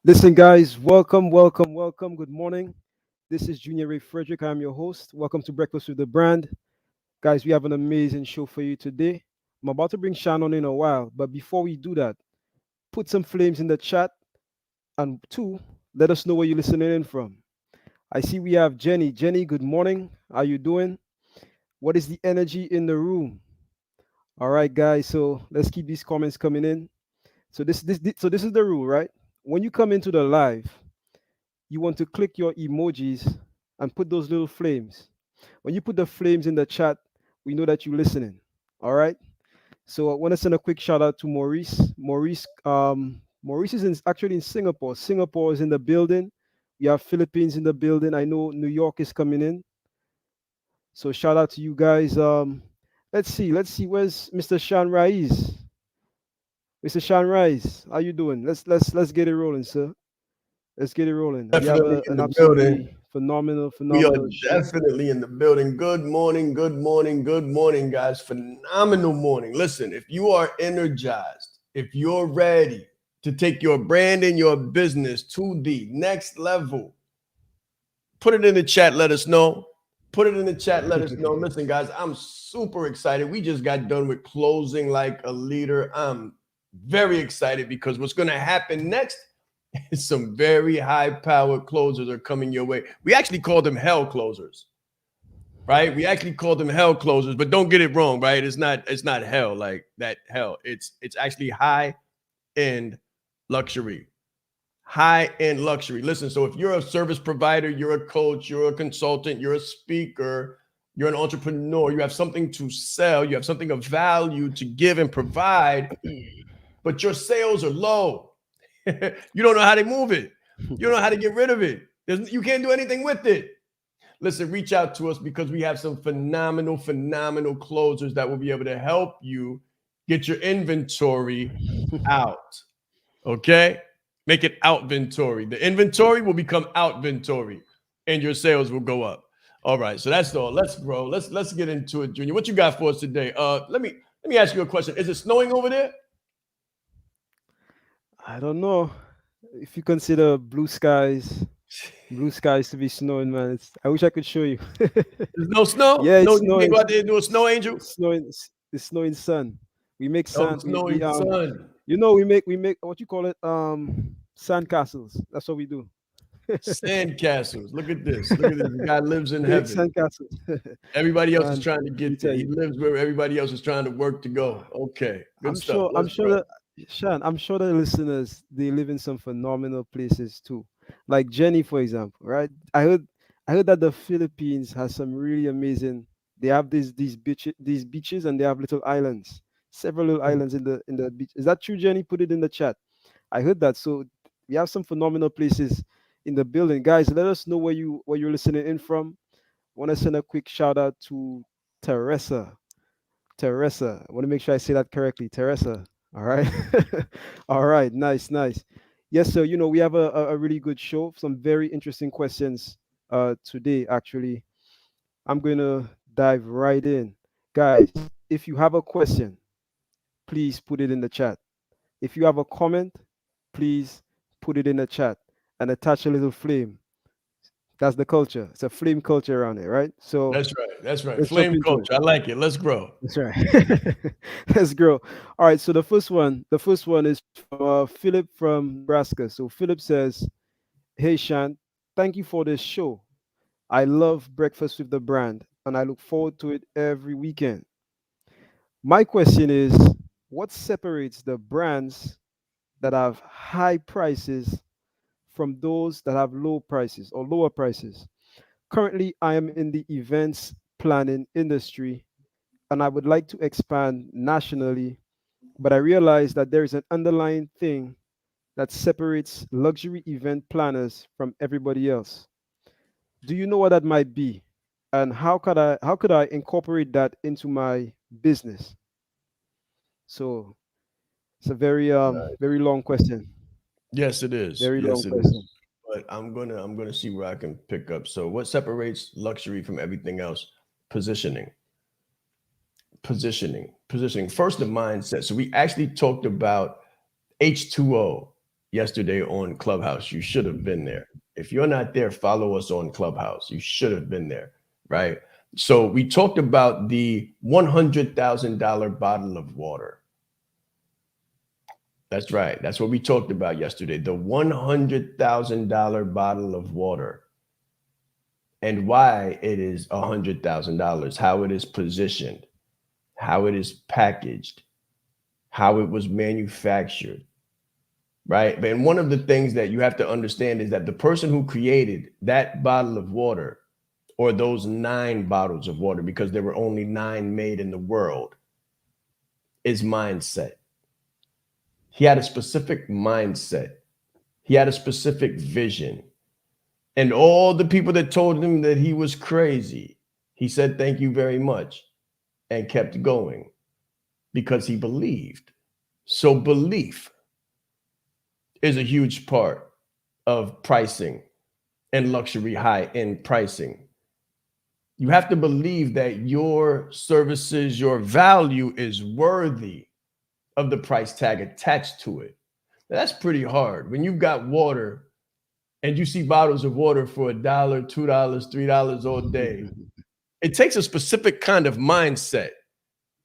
Listen, guys, welcome. Good morning. This is Junior Ray Frederick. I'm your host. Welcome to Breakfast with the Brand. Guys, we have an amazing show for you today. I'm about to bring Shaan on in a while, but before we do that, put some flames in the chat. And two, let us know where you're listening in from. I see we have Jenny. Jenny, good morning. How you doing? What is the energy in the room? All right, guys. So let's keep these comments coming in. So this is the rule, right? When you come into the live, you want to click your emojis and put those little flames. When you put the flames in the chat, we know that you're listening. All right. So I want to send a quick shout out to Maurice. Maurice is actually in Singapore. Singapore is in the building. We have Philippines in the building. I know New York is coming in. So shout out to you guys. Let's see. Where's Mr. Shaan Rais? Mr. Shaan Rais, how you doing? Let's get it rolling, sir. Let's get it rolling. We have Definitely in an the building. absolutely phenomenal, We are phenomenal show. definitely in the building. Good morning, guys. Phenomenal morning. Listen, if you are energized, if you're ready to take your brand and your business to the next level, put it in the chat. Let us know. Put it in the chat. Let us know. Listen, guys, I'm super excited. We just got done with closing like a leader. I'm very excited because what's going to happen next, some very high powered closers are coming your way. We actually call them hell closers, right? We actually call them hell closers, but don't get it wrong, right? It's not hell like that hell. It's actually high end luxury. High end luxury. Listen, so if you're a service provider, you're a coach, you're a consultant, you're a speaker, you're an entrepreneur, you have something to sell, you have something of value to give and provide, but your sales are low. You don't know how to move it. You don't know how to get rid of it. You can't do anything with it. Listen, reach out to us because we have some phenomenal closers that will be able to help you get your inventory out. Okay? Make it out inventory. The inventory will become out inventory and your sales will go up. All right. So that's all. Let's grow. Let's get into it, Junior. What you got for us today? Let me ask you a question. Is it snowing over there? I don't know if you consider blue skies to be snowing, man. I wish I could show you. There's no snow? Yeah, No, it's you can't snowing. go out there and do a snow angel? It's snowing. It's snowing sun. We make Oh, sun. We snowing sun. we make what you call it sand castles. That's what we do. Sand castles. Look at this. Look at this. The guy lives in Big heaven. sand castles. Everybody else is Man, trying to let me get there. tell He you. lives where everybody else is trying to work to go. Okay. Good I'm stuff. sure. I'm Let's sure grow. that Shan. I'm sure the listeners they live in some phenomenal places too, like Jenny, for example. Right? I heard that the Philippines has some really amazing. They have these beaches, and they have little islands, several little islands in the beach. Is that true, Jenny? Put it in the chat. I heard that. So we have some phenomenal places in the building, guys. Let us know where you're listening in from. Want to send a quick shout out to Teresa. Teresa. I want to make sure I say that correctly. Teresa. All right. All right. Nice, nice. Yes, sir. We have a really good show. Some very interesting questions today, actually. I'm going to dive right in. Guys, if you have a question, please put it in the chat. If you have a comment, please put it in the chat and attach a little flame. That's the culture. It's a flame culture around here, right? So That's right. That's right. let's jump Flame into it. culture. I like it. Let's grow. That's right. Let's grow. All right. So the first one is from Philip from Nebraska. So Philip says, "Hey Shan, thank you for this show. I love Breakfast with the Brand, and I look forward to it every weekend. My question is, what separates the brands that have high prices from those that have low prices or lower prices? Currently, I am in the events planning industry, and I would like to expand nationally, but I realize that there is an underlying thing that separates luxury event planners from everybody else. Do you know what that might be? And how could I incorporate that into my business?" So it's a very long question. Yes, it is. Very long Yes, it question. is. But I'm gonna see where I can pick up. So what separates luxury from everything else? Positioning. Positioning. First, the mindset. So we actually talked about H2O. yesterday on Clubhouse. You should have been there. If you're not there, follow us on Clubhouse. You should have been there, right? So we talked about the $100,000 bottle of water. That's right. That's what we talked about yesterday. The $100,000 bottle of water, and why it is $100,000, how it is positioned, how it is packaged, how it was manufactured, right? And one of the things that you have to understand is that the person who created that bottle of water, or those 9 bottles of water, because there were only 9 made in the world, is mindset. He had a specific mindset. He had a specific vision. And all the people that told him that he was crazy, he said, thank you very much, and kept going because he believed. So belief is a huge part of pricing and luxury high-end pricing. You have to believe that your services, your value is worthy of the price tag attached to it. Now, that's pretty hard. When you've got water and you see bottles of water for $1, $2, $3 all day, it takes a specific kind of mindset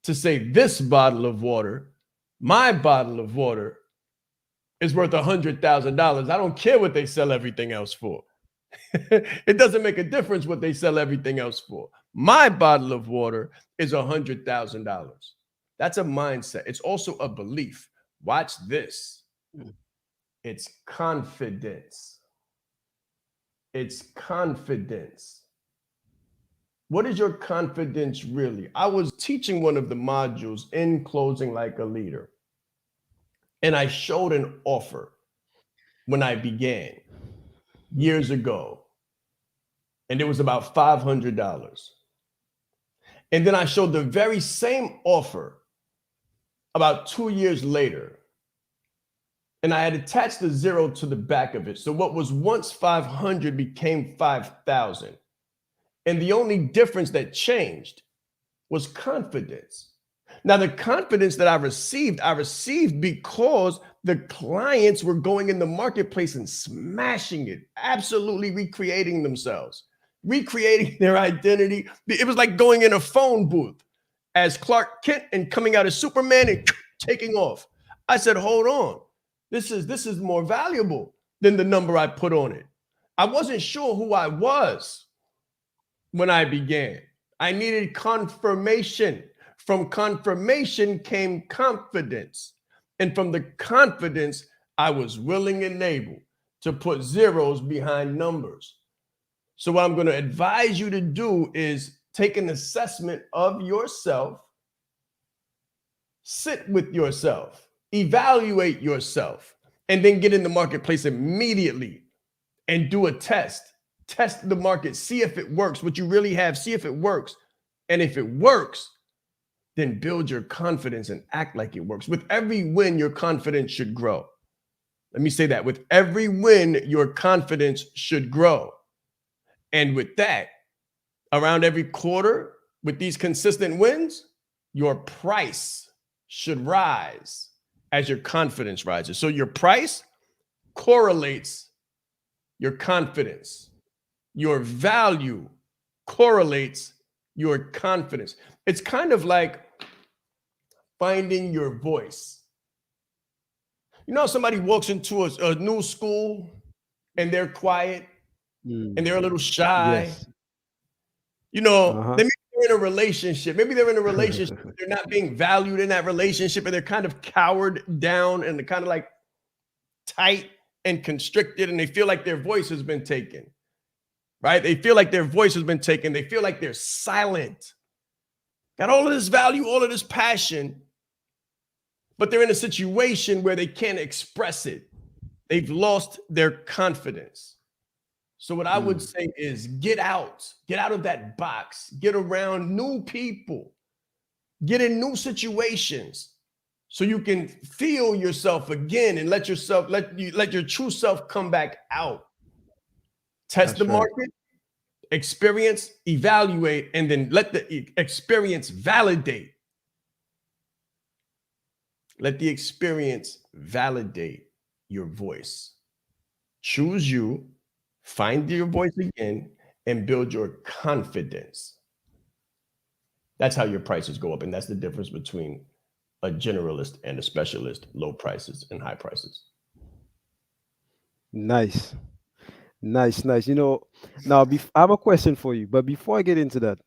to say this bottle of water, my bottle of water, is worth $100,000. I don't care what they sell everything else for. It doesn't make a difference what they sell everything else for. My bottle of water is $100,000. That's a mindset. It's also a belief. Watch this. It's confidence. It's confidence. What is your confidence really? I was teaching one of the modules in Closing Like a Leader, and I showed an offer when I began years ago, and it was about $500. And then I showed the very same offer about 2 years later, and I had attached the 0 to the back of it. So what was once 500 became 5,000. And the only difference that changed was confidence. Now, the confidence that I received because the clients were going in the marketplace and smashing it, absolutely recreating themselves, recreating their identity. It was like going in a phone booth as Clark Kent and coming out as Superman and taking off. I said, hold on. This is more valuable than the number I put on it. I wasn't sure who I was when I began. I needed confirmation. From confirmation came confidence. And from the confidence, I was willing and able to put zeros behind numbers. So what I'm going to advise you to do is take an assessment of yourself, sit with yourself, evaluate yourself, and then get in the marketplace immediately and do a test. Test the market, see if it works, what you really have, see if it works. And if it works, then build your confidence and act like it works. With every win, your confidence should grow. Let me say that. With every win, your confidence should grow. And with that, around every quarter, with these consistent wins, your price should rise as your confidence rises. So your price correlates your confidence. Your value correlates your confidence. It's kind of like finding your voice. You know, somebody walks into a new school and they're quiet and they're a little shy. Yes. You know, maybe they're in a relationship. Maybe they're in a relationship. They're not being valued in that relationship, and they're kind of cowered down and they're kind of like tight and constricted, and they feel like their voice has been taken. Right? They feel like their voice has been taken. They feel like they're silent. Got all of this value, all of this passion, but they're in a situation where they can't express it. They've lost their confidence. So what I would say is get out of that box, get around new people, get in new situations so you can feel yourself again and let your true self come back out. Test the market, experience, evaluate, and then let the experience validate. Let the experience validate. your voice. Choose you, find your voice again, and build your confidence. That's how your prices go up. And that's the difference between a generalist and a specialist, low prices and high prices. Nice, nice, nice. You know, now I have a question for you, but before I get into that,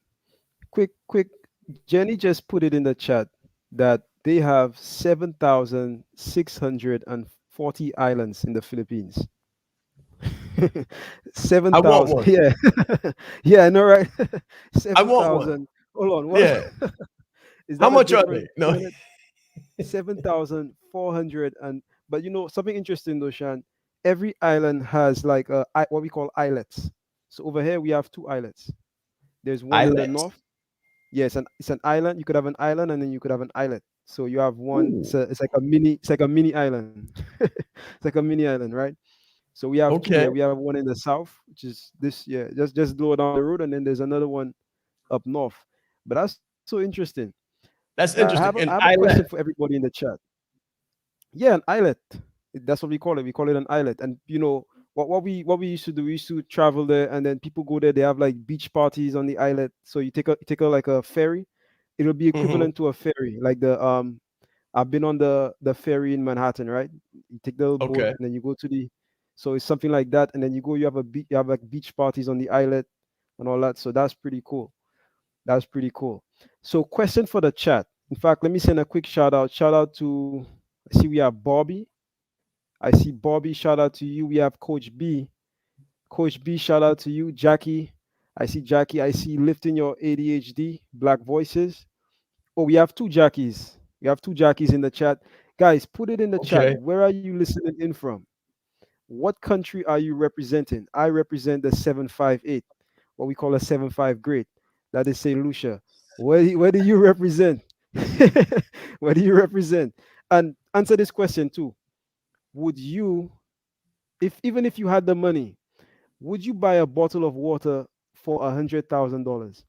quick, Jenny just put it in the chat that they have 7,640 islands in the Philippines. I want 7,000, one. yeah. Yeah, I know, right? I want one. 7,000. Hold on, what? Yeah. Is How that a much are different they? No. planet? 7,400. And but you know something interesting though, Shan. Every island has like what we call islets. So over here we have two islets. There's one in the Islet. north. Yes, and it's an island. You could have an island and then you could have an islet. So you have one. Ooh. It's like a mini island. It's like a mini island, right? So we have two Okay. here. We have one in the south, which is this. Yeah, just go down the road, and then there's another one up north. But that's so interesting. That's I have interesting. I have An a question for islet. everybody in the chat. Yeah, an islet. That's what we call it. We call it an islet. And you know what we used to do? We used to travel there, and then people go there. They have like beach parties on the islet. So you take a like a ferry. It'll be Hmm. equivalent to a ferry. Like I've been on the ferry in Manhattan, right? You take the little boat, Okay. and then you go to the. So it's something like that, and then you go. You have like beach parties on the islet and all that. So that's pretty cool. That's pretty cool. So, question for the chat. In fact, let me send a quick shout out. Shout out to, I see we have Bobby. I see Bobby. Shout out to you. We have Coach B. Coach B, shout out to you. Jackie. I see Jackie. I see lifting your ADHD. Black voices. Oh, we have two Jackies. We have two Jackies in the chat. Guys, put it in the chat. Okay. Where are you listening in from? What country are you representing? I represent the 758, what we call a 7-5 grade. That is St. Lucia. Where do you represent? Where do you represent? And answer this question too. Would you, if even if you had the money, would you buy a bottle of water for $100,000?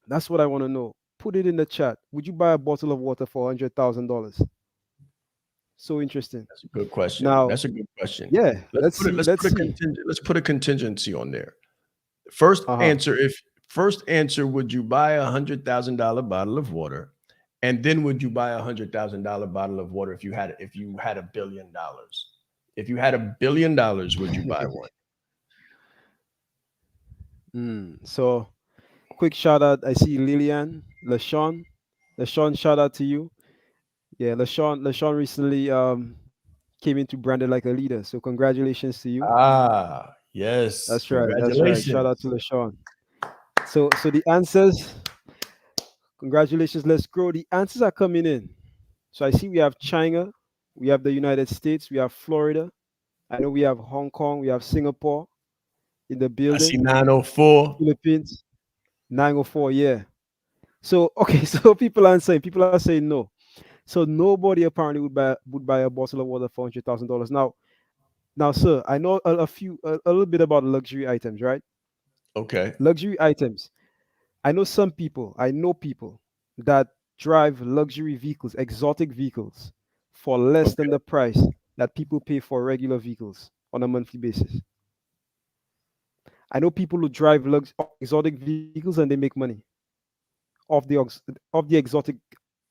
That's what I want to know. Put it in the chat. Would you buy a bottle of water for $100,000? So interesting. That's a good question. Now, That's a good question. yeah, let's see. Let's Let's put a see. contingent. Let's put a contingency on there. First Uh-huh. answer, if first answer, would you buy $100,000 bottle of water? And then would you buy $100,000 bottle of water if you had $1 billion? If you had $1 billion, would you buy one? So quick shout out. I see Lillian, LaShawn. LaShawn, shout out to you. Yeah, LaShawn recently came into branded like a leader. So congratulations to you. Ah, yes. That's right. That's right. Shout out to Congratulations. LaShawn. So the answers, congratulations. Let's grow. The answers are coming in. So I see we have China, we have the United States, we have Florida. I know we have Hong Kong, we have Singapore in the I see building, 904. Philippines, 904. Yeah. So okay, so people are saying no. So nobody apparently would buy a bottle of water for $100,000. Now, sir, I know a little bit about luxury items, right? Okay. Luxury items. I know people that drive luxury vehicles, exotic vehicles, for less than Okay. the price that people pay for regular vehicles on a monthly basis. I know people who drive exotic vehicles and they make money off the exotic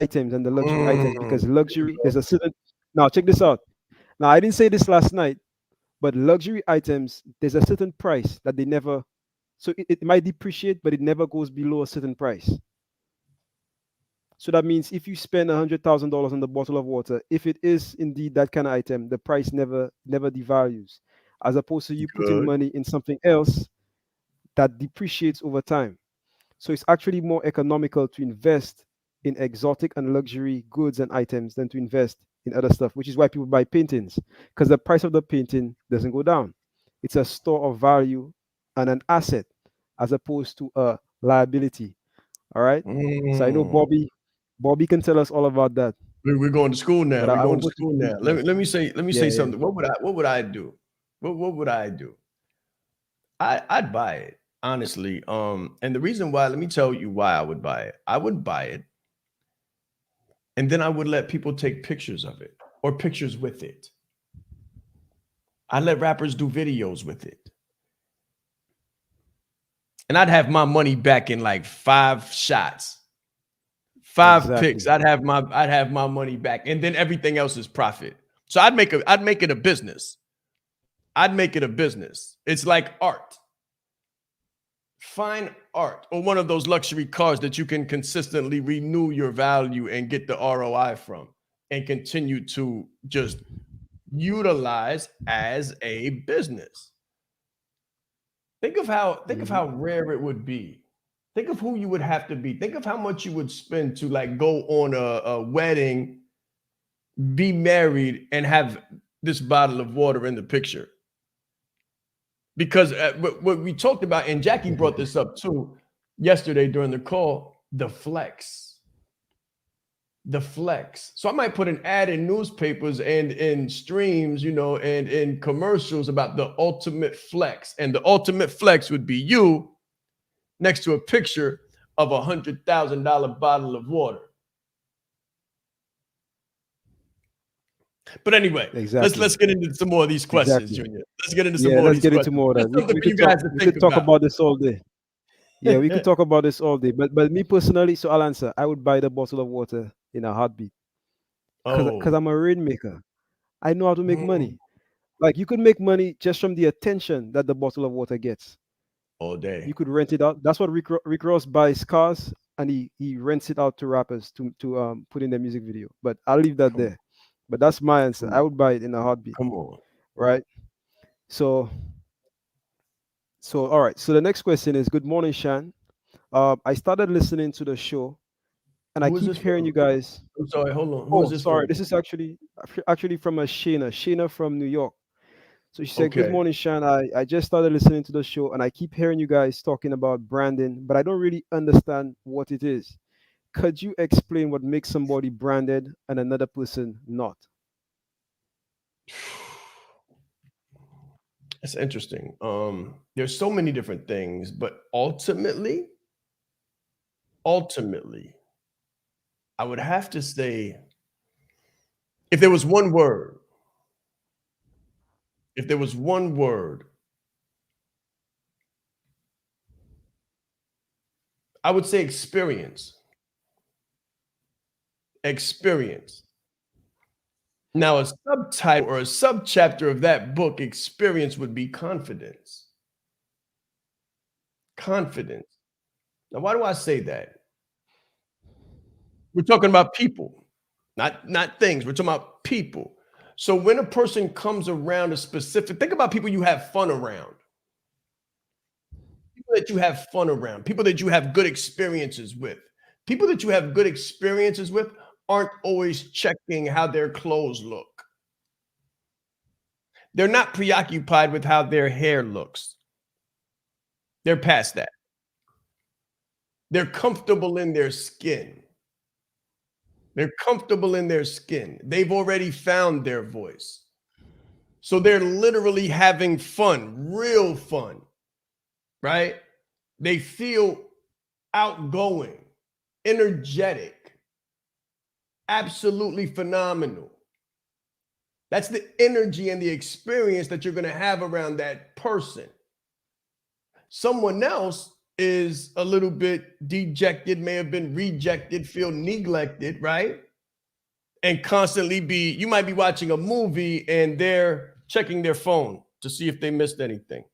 items and the luxury items because Mm, luxury there's a certain now check this out. Now I didn't say this last night, but luxury items there's a certain price that they never so it might depreciate, but it never goes below a certain price. So that means if you spend $100,000 on the bottle of water, if it is indeed that kind of item, the price never devalues, as opposed to you putting good. money in something else that depreciates over time. So it's actually more economical to invest in exotic and luxury goods and items than to invest in other stuff, which is why people buy paintings because the price of the painting doesn't go down. It's a store of value and an asset as opposed to a liability. All right. So I know Mm. Bobby can tell us all about that. We're going to school now. But We're I going won't to go too school deep. now. Yeah. Let me say Yeah. Yeah. something. What would I do? What would I do? I'd buy it, honestly. And the reason why, let me tell you why I would buy it. I would buy it, and then I would let people take pictures of it or pictures with it. I let rappers do videos with it. And I'd have my money back in like 5 shots. 5 picks. Exactly. I'd have my money back. And then everything else is profit. So I'd make it a business. I'd make it a business. It's like art. Fine art, or one of those luxury cars that you can consistently renew your value and get the ROI from and continue to just utilize as a business. Think of how rare it would be. Think of who you would have to be. Think of how much you would spend to like go on a wedding, be married, and have this bottle of water in the picture. Because what we talked about, and Jackie brought this up too yesterday during the call, the flex. The flex. So I might put an ad in newspapers and in streams, you know, and in commercials about the ultimate flex. And the ultimate flex would be you next to a picture of $100,000 bottle of water. But anyway, Exactly. let's get into some more of these questions, Exactly. Junior. Let's get into some Yeah, more of let's these get into questions. more of that. Just something for you guys to We think could talk about. about this all day. Yeah, we could talk about this all day. But me personally, so I'll answer. I would buy the bottle of water in a heartbeat because Oh, I'm a rainmaker. I know how to make mm, money. Like you could make money just from the attention that the bottle of water gets. all You day. could rent it out. That's what Rick Ross buys cars and he rents it out to rappers to put in their music video. But I'll leave that Come, there. But that's my answer. come I on. would buy it in a heartbeat. Come on. Right. So all right. So the next question is good morning, Shan. I started listening to the show and I Who is keep this hearing you from? guys. I'm sorry. Hold on. Who is Oh, this sorry. from? This is actually from a Shayna from New York. So she said, good Okay. morning, Shan. I just started listening to the show and I keep hearing you guys talking about branding, but I don't really understand what it is. Could you explain what makes somebody branded and another person not? That's interesting. There's so many different things, but ultimately, I would have to say, if there was one word, if there was one word, I would say experience. Experience. Now, a subtitle or a subchapter of that book, experience, would be confidence. Confidence. Now, why do I say that? We're talking about people, not things. We're talking about people. So when a person comes around a specific, think about people you have fun around, people that you have fun around, people that you have good experiences with. People that you have good experiences with aren't always checking how their clothes look. They're not preoccupied with how their hair looks. They're past that. They're comfortable in their skin. They're comfortable in their skin. They've already found their voice. So they're literally having fun, real fun, right? They feel outgoing, energetic, absolutely phenomenal. That's the energy and the experience that you're going to have around that person. Someone else is a little bit dejected, may have been rejected, feel neglected, right? And constantly you might be watching a movie and they're checking their phone to see if they missed anything.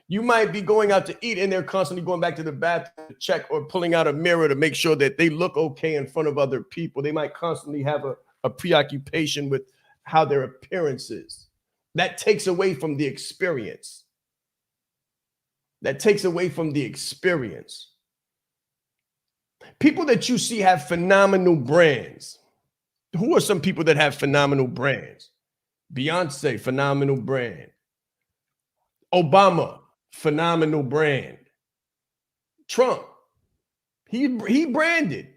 You might be going out to eat and they're constantly going back to the bathroom to check or pulling out a mirror to make sure that they look okay in front of other people. They might constantly have a preoccupation with how their appearance is. That takes away from the experience. That takes away from the experience. People that you see have phenomenal brands. Who are some people that have phenomenal brands? Beyonce, phenomenal brand. Obama, phenomenal brand. Trump, he branded.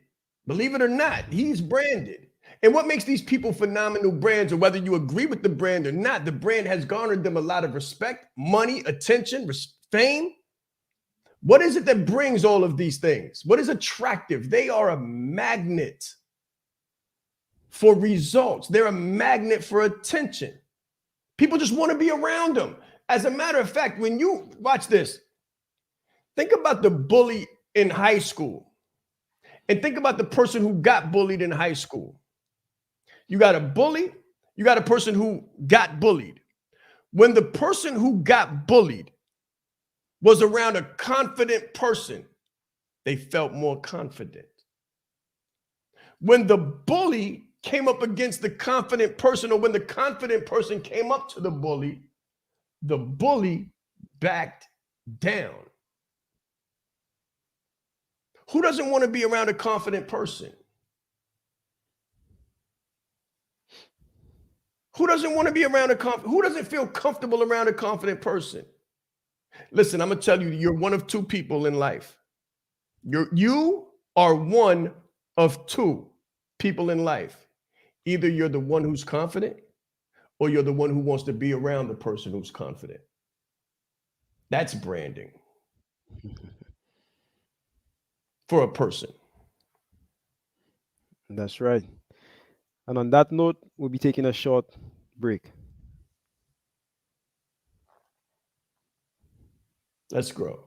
Believe it or not, he's branded. And what makes these people phenomenal brands, or whether you agree with the brand or not, the brand has garnered them a lot of respect, money, attention, fame. What is it that brings all of these things? What is attractive? They are a magnet for results. They're a magnet for attention. People just want to be around them. As a matter of fact, when you watch this, think about the bully in high school and think about the person who got bullied in high school. You got a bully, you got a person who got bullied. When the person who got bullied was around a confident person, they felt more confident. When the bully came up against the confident person, or when the confident person came up to the bully backed down. Who doesn't want to be around a confident person? Who doesn't want to be around who doesn't feel comfortable around a confident person? Listen, I'm going to tell you, you're one of two people in life. You are one of two people in life. Either you're the one who's confident, or you're the one who wants to be around the person who's confident. That's branding for a person. That's right. And on that note, we'll be taking a short break. Let's grow.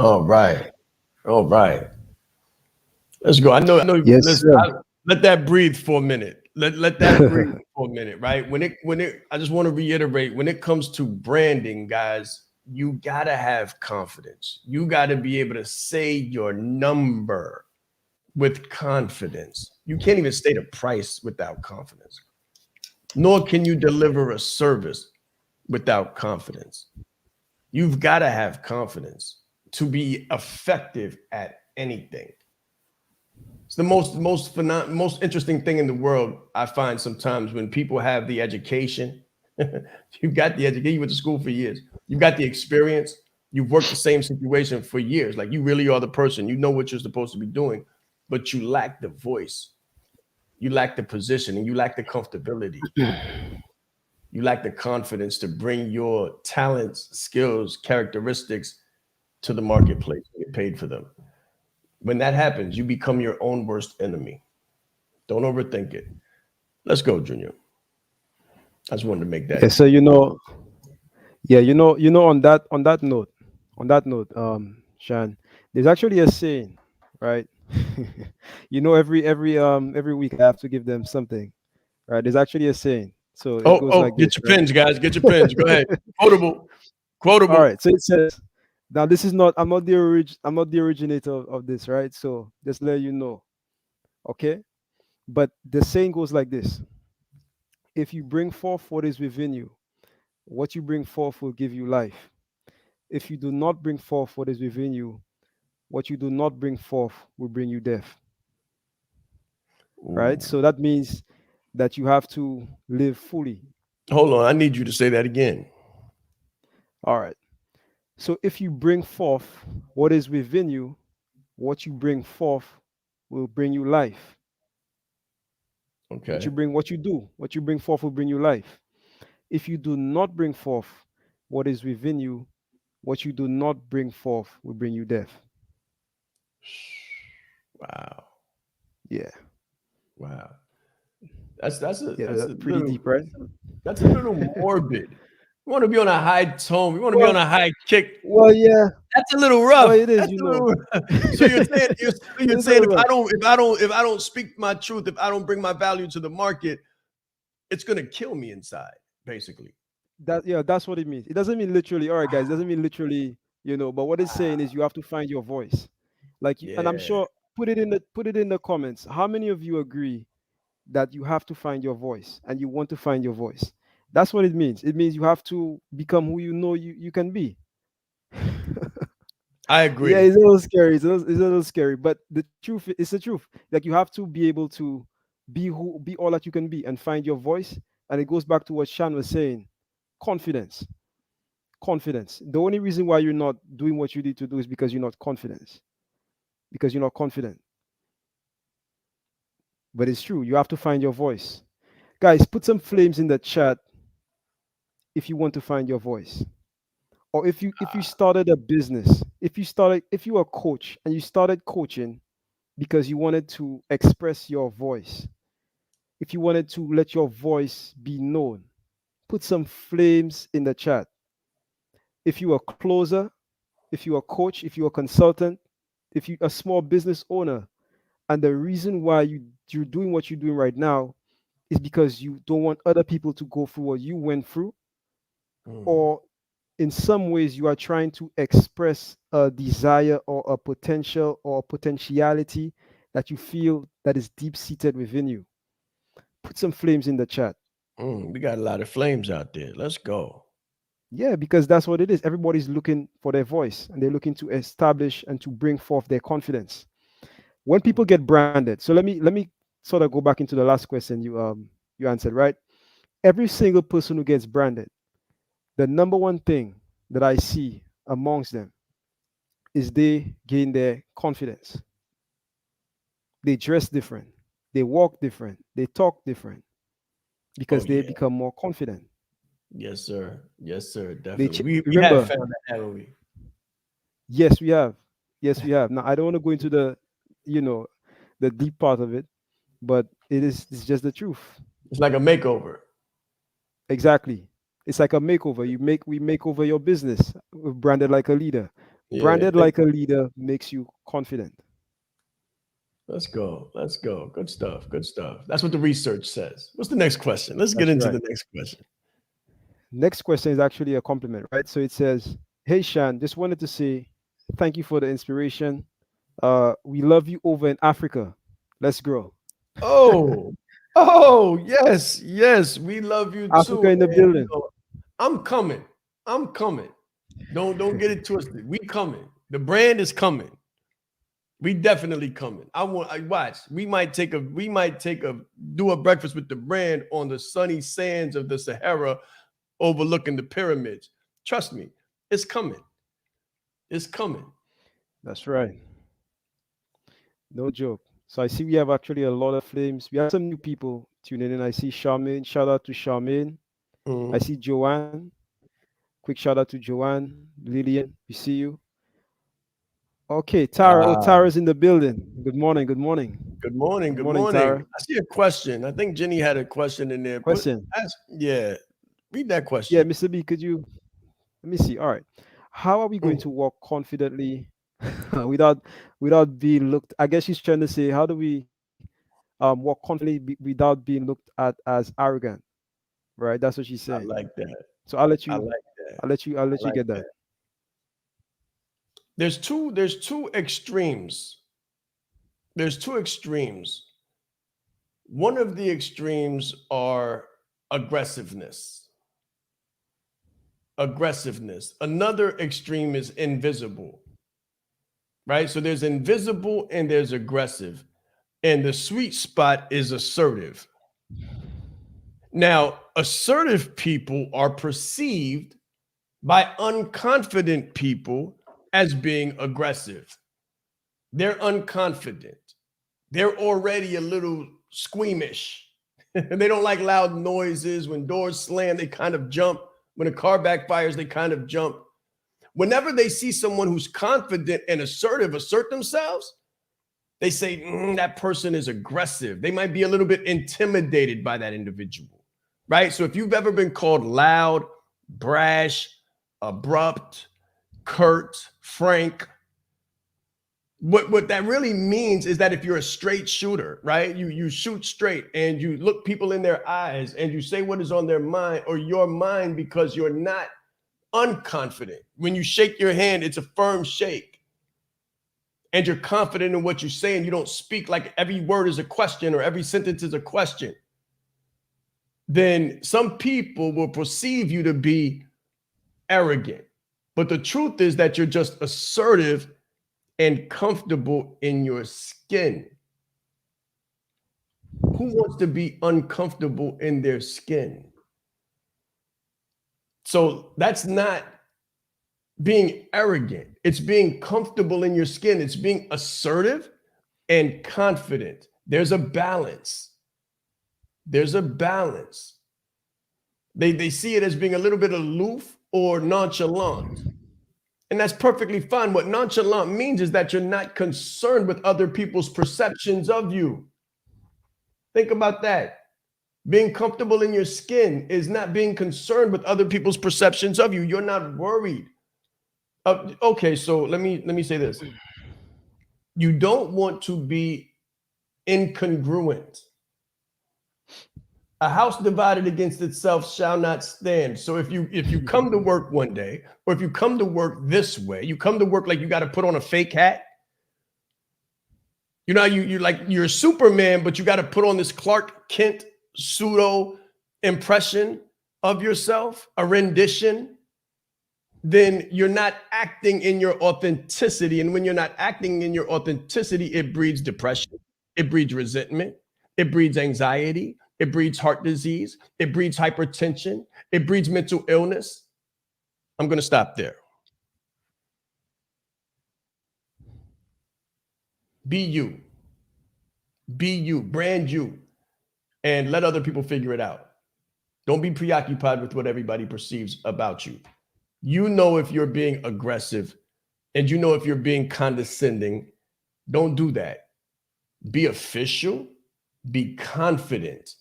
All right. All right. Let's go. I know. Yes, Let that breathe for a minute. Let that breathe for a minute, right? I just want to reiterate, when it comes to branding, guys, you gotta have confidence. You gotta be able to say your number with confidence. You can't even state a price without confidence. Nor can you deliver a service without confidence. You've got to have confidence to be effective at anything. It's the most interesting thing in the world, I find sometimes, when people have the education. You've got the education, you went to school for years. You've got the experience. You've worked the same situation for years. Like, you really are the person. You know what you're supposed to be doing, but you lack the voice. You lack the position, and you lack the comfortability. You lack the confidence to bring your talents, skills, characteristics to the marketplace and get paid for them. When that happens, you become your own worst enemy. Don't overthink it. Let's go, Junior. I just wanted to make that. Yeah, so on that note, Shaan, there's actually a saying, right? You know, every week I have to give them something, right? There's actually a saying. So it Oh, goes oh, like get this, your right? pens, guys. Get your pens. Go ahead. Quotable. All Quotable. right. So it says, now this is not. I'm not the originator of this, right? So just let you know, okay? But the saying goes like this: if you bring forth what is within you, what you bring forth will give you life. If you do not bring forth what is within you, what you do not bring forth will bring you death. Right? Ooh. So that means that you have to live fully. Hold on. I need you to say that again. All right. So if you bring forth what is within you, what you bring forth will bring you life. Okay. What you bring forth will bring you life. If you do not bring forth what is within you, what you do not bring forth will bring you death. Wow. Yeah. Wow. That's a Yeah, that's that's a pretty little deep, right? that's a little morbid. We want to be on a high tone. We want to be on Well, a high kick. well, yeah. That's a little Well, rough. it is, That's you a know. little rough. So you're It's a saying little rough. if I don't speak my truth, if I don't bring my value to the market, it's gonna kill me inside, basically. That yeah, that's what it means. It doesn't mean literally. All right, guys. It doesn't mean literally. But what it's saying is you have to find your voice. And I'm Yeah, sure put it in the comments. How many of you agree that you have to find your voice and you want to find your voice? That's what it means. It means you have to become who you know you can be. I Yeah, agree. it's a little scary. It's a little scary, but the truth it's the truth. Like you have to be able to be all that you can be and find your voice. And it goes back to what Shan was saying. Confidence. Confidence. The only reason why you're not doing what you need to do is because you're not confident. Because you're not confident. But it's true. You have to find your voice. Guys, put some flames in the chat if you want to find your voice. Or if you started a business, if you are a coach and you started coaching because you wanted to express your voice, if you wanted to let your voice be known, put some flames in the chat. If you're a closer, if you're a coach, if you're a consultant, if you're a small business owner, and the reason why you're doing what you're doing right now is because you don't want other people to go through what you went through, Mm, or in some ways you are trying to express a desire or a potential or a potentiality that you feel that is deep seated within you. Put some flames in the chat. we got a lot of flames out there. Let's go. Yeah, because that's what it is. Everybody's looking for their voice and they're looking to establish and to bring forth their confidence. When people get branded, so let me sort of go back into the last question you answered, right? Every single person who gets branded, the number one thing that I see amongst them is they gain their confidence. They dress different, they walk different, they talk different Oh because they yeah. become more confident. Yes, sir. Yes, sir. They Definitely. ch- We have remember, found that, haven't we? yes, we have, yes, we have. Now I don't want to go into you know, the deep part of it, but it's just the truth. It's like a makeover. Exactly. It's like a makeover. We make over your business. Branded like a leader. Yeah. Branded like a leader makes you confident. Let's go. Let's go. Good stuff. Good stuff. That's what the research says. What's the next question? Let's get That's into right. the next question. Next question is actually a compliment, right? So it says, "Hey Shan, just wanted to say thank you for the inspiration. We love you over in Africa. Let's grow." Oh, oh, yes, yes. We love you Africa too. in the And building. I'm coming. I'm coming. Don't get it twisted. We coming. The brand is coming. We definitely coming. I watch. We might do a breakfast with the brand on the sunny sands of the Sahara overlooking the pyramids. Trust me, it's coming. It's coming. That's right. No joke. So I see we have actually a lot of flames. We have some new people tuning in. I see Charmaine. Shout out to Charmaine. I Mhm. see Joanne. Quick shout out to Joanne, Lillian. We see you. Okay, Tara. Oh, Ah, Tara's in the building. Good morning. Good morning. good morning. Good Good morning, morning. Tara. I see a question. I think Jenny had a question in there. Question. Yeah, read that Yeah, question. Mr. B, could you let me see. All right. How are we going Mm. to walk confidently? without without being looked. I guess she's trying to say, how do we walk confidently without being looked at as arrogant, right? That's what she's I saying. like that. So I'll let I you, like that. I'll I let you like get that. that. There's two extremes. There's two extremes. One of the extremes are aggressiveness. Aggressiveness. Another extreme is invisible, right? So there's invisible and there's aggressive. And the sweet spot is assertive. Now, assertive people are perceived by unconfident people as being aggressive. They're unconfident. They're already a little squeamish. They don't like loud noises. When doors slam, they kind of jump. When a car backfires, they kind of jump. Whenever they see someone who's confident and assertive assert themselves, they say, that person is aggressive. They might be a little bit intimidated by that individual, right? So if you've ever been called loud, brash, abrupt, curt, frank, what that really means is that if you're a straight shooter, right? You shoot straight and you look people in their eyes and you say what is on their mind or your mind because you're not unconfident. When you shake your hand, it's a firm shake. And you're confident in what you say and you don't speak like every word is a question or every sentence is a question. Then some people will perceive you to be arrogant. But the truth is that you're just assertive and comfortable in your skin. Who wants to be uncomfortable in their skin? So that's not being arrogant. It's being comfortable in your skin. It's being assertive and confident. There's a balance. There's a balance. They see it as being a little bit aloof or nonchalant. And that's perfectly fine. What nonchalant means is that you're not concerned with other people's perceptions of you. Think about that. Being comfortable in your skin is not being concerned with other people's perceptions of you. You're not worried. Okay, so let me say this. You don't want to be incongruent. A house divided against itself shall not stand. So if you come to work one day, or if you come to work this way, you come to work like you got to put on a fake hat. You know, you like you're Superman, but you got to put on this Clark Kent pseudo impression of yourself, a rendition. Then you're not acting in your authenticity. And when you're not acting in your authenticity, it breeds depression, it breeds resentment, it breeds anxiety, it breeds heart disease, it breeds hypertension, it breeds mental illness. I'm going to stop there. Be you, be you, brand you, and let other people figure it out. Don't be preoccupied with what everybody perceives about you. You know if you're being aggressive and you know if you're being condescending. Don't do that. Be official, be confident,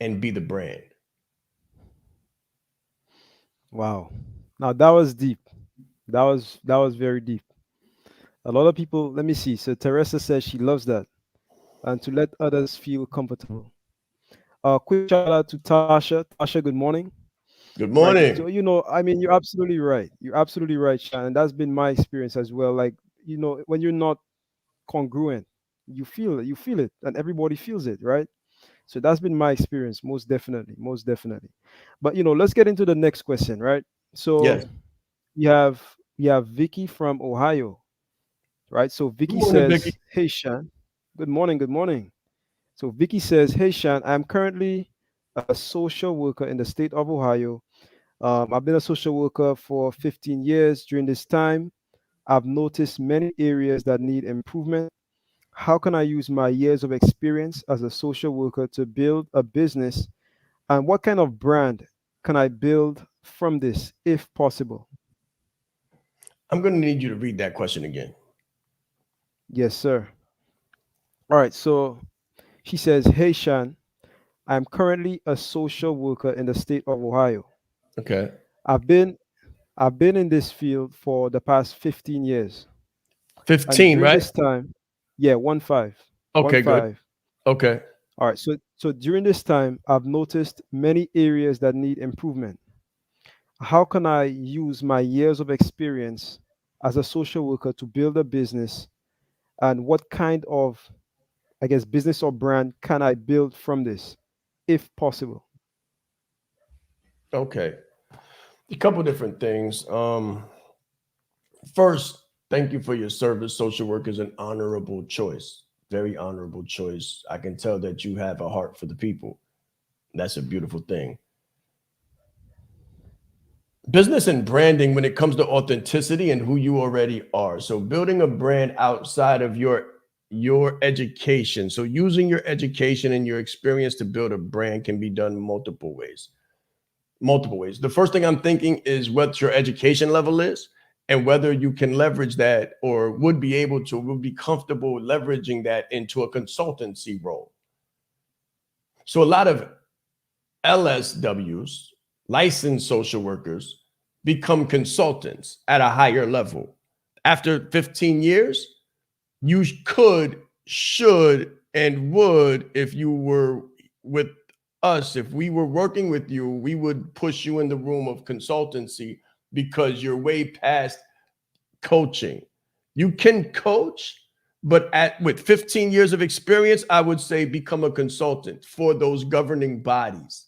and be the brand. Wow. Now that was deep. That was very deep. A lot of people, let me see. So Teresa says she loves that and to let others feel comfortable. Quick shout out to Tasha. Tasha, good morning. Good Right. So, morning. I mean, you're absolutely right. You're absolutely right, Shan. And that's been my experience as well. Like, when you're not congruent, you feel it, and everybody feels it, right? So that's been my experience, most definitely, most definitely. But let's get into the next question, right? So Yes. we have Vicky from Ohio, right? So Good Vicky morning, Vicky. says, "Hey Shan, good morning, good morning." So Vicky says, "Hey Shan, I'm currently a social worker in the state of Ohio. I've been a social worker for 15 years. During this time, I've noticed many areas that need improvement. How can I use my years of experience as a social worker to build a business? And what kind of brand can I build from this, if possible?" I'm going to need you to read that question again. Yes, sir. All right. So she says, "Hey, Shan, I'm currently a social worker in the state of Ohio. Okay. I've been I've been in this field for the past 15 years. And 15, during right? this time, yeah, 1 5, one Okay, good. five. Okay. All right. So during this time, I've noticed many areas that need improvement. How can I use my years of experience as a social worker to build a business? And what kind of, I guess, business or brand can I build from this, if possible? Okay. A couple different things. First, thank you for your service. Social work is an honorable choice, very honorable choice. I can tell that you have a heart for the people. That's a beautiful thing. Business and branding when it comes to authenticity and who you already are. So building a brand outside of your education. So using your education and your experience to build a brand can be done multiple ways. Multiple ways. The first thing I'm thinking is what your education level is and whether you can leverage that or would be able to, would be comfortable leveraging that into a consultancy role. So a lot of LSWs, licensed social workers, become consultants at a higher level. After 15 years, you could, should, and would, if you were with us, if we were working with you, we would push you in the room of consultancy because you're way past coaching. You can coach, but at with 15 years of experience, I would say become a consultant for those governing bodies,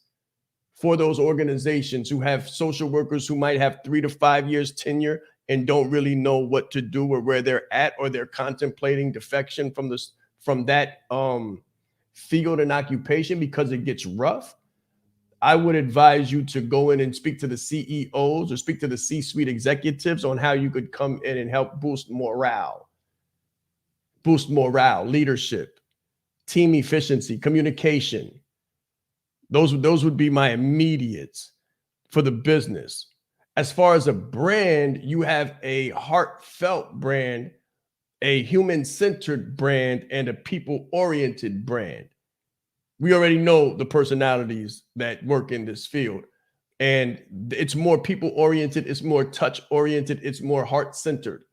for those organizations who have social workers who might have 3 to 5 years tenure and don't really know what to do or where they're at, or they're contemplating defection from this from that field and occupation because it gets rough. I would advise you to go in and speak to the CEOs or speak to the C-suite executives on how you could come in and help boost morale, leadership, team efficiency, communication. Those would be my immediates for the business. As far as a brand, you have a heartfelt brand, a human-centered brand, and a people-oriented brand. We already know the personalities that work in this field. And it's more people-oriented, it's more touch-oriented, it's more heart-centered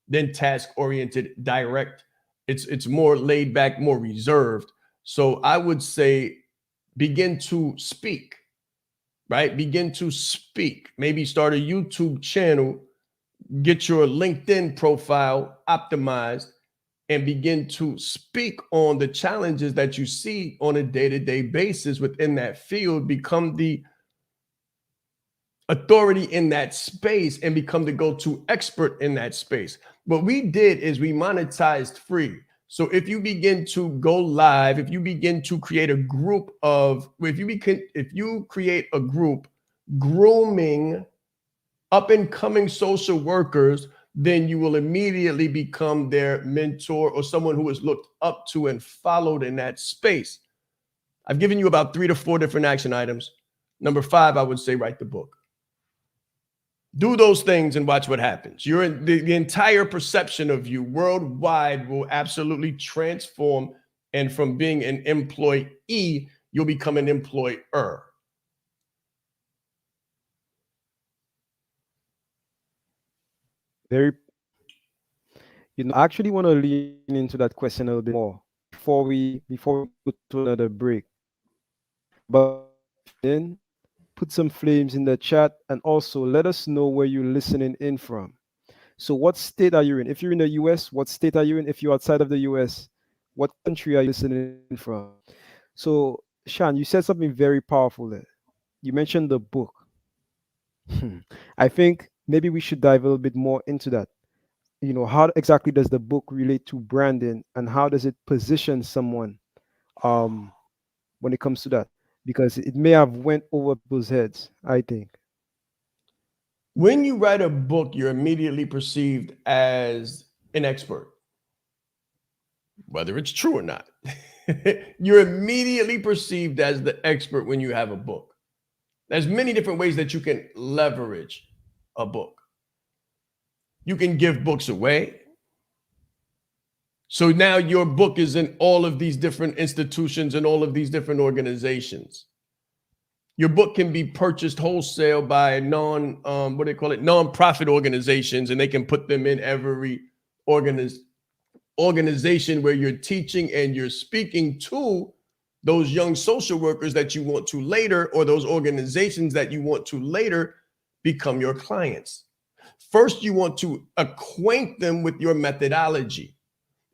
than task-oriented, direct. It's more laid back, more reserved. So I would say begin to speak, right? Begin to speak. Maybe start a YouTube channel, get your LinkedIn profile optimized, and begin to speak on the challenges that you see on a day-to-day basis within that field. Become the authority in that space and become the go-to expert in that space. What we did is we monetized free. So if you begin to go live, if you begin to create a group of, if you create a group grooming up and coming social workers, then you will immediately become their mentor or someone who is looked up to and followed in that space. I've given you about 3 to 4 different action items. Number 5, I would say write the book. Do those things and watch what happens. The entire perception of you worldwide will absolutely transform. And from being an employee, you'll become an employer. Very, I actually want to lean into that question a little bit more before we go to another break. But before we tune in, put some flames in the chat and also let us know where you're listening in from. So, what state are you in? If you're in the US, what state are you in? If you're outside of the US, what country are you listening in from? So, Shaan, you said something very powerful there. You mentioned the book. I think maybe we should dive a little bit more into that. How exactly does the book relate to branding and how does it position someone um, when it comes to that? Because it may have went over people's heads, I think. When you write a book, you're immediately perceived as an expert, whether it's true or not. You're immediately perceived as the expert when you have a book. There's many different ways that you can leverage a book. You can give books away. So now your book is in all of these different institutions and all of these different organizations. Your book can be purchased wholesale by non-profit organizations, and they can put them in every organization where you're teaching and you're speaking to those young social workers that you want to later, or those organizations that you want to later become your clients. First, you want to acquaint them with your methodology.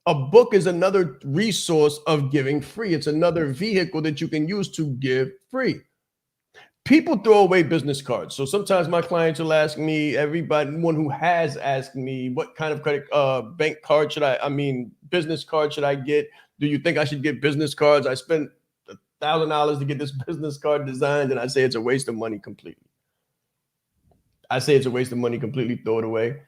A book is another resource of giving free. It's another vehicle that you can use to give free. People throw away business cards. So sometimes my clients will ask me, everyone who has asked me, what kind of bank card business card should I get? Do you think I should get business cards? I spent $1,000 to get this business card designed, and I say it's a waste of money completely. Throw it away.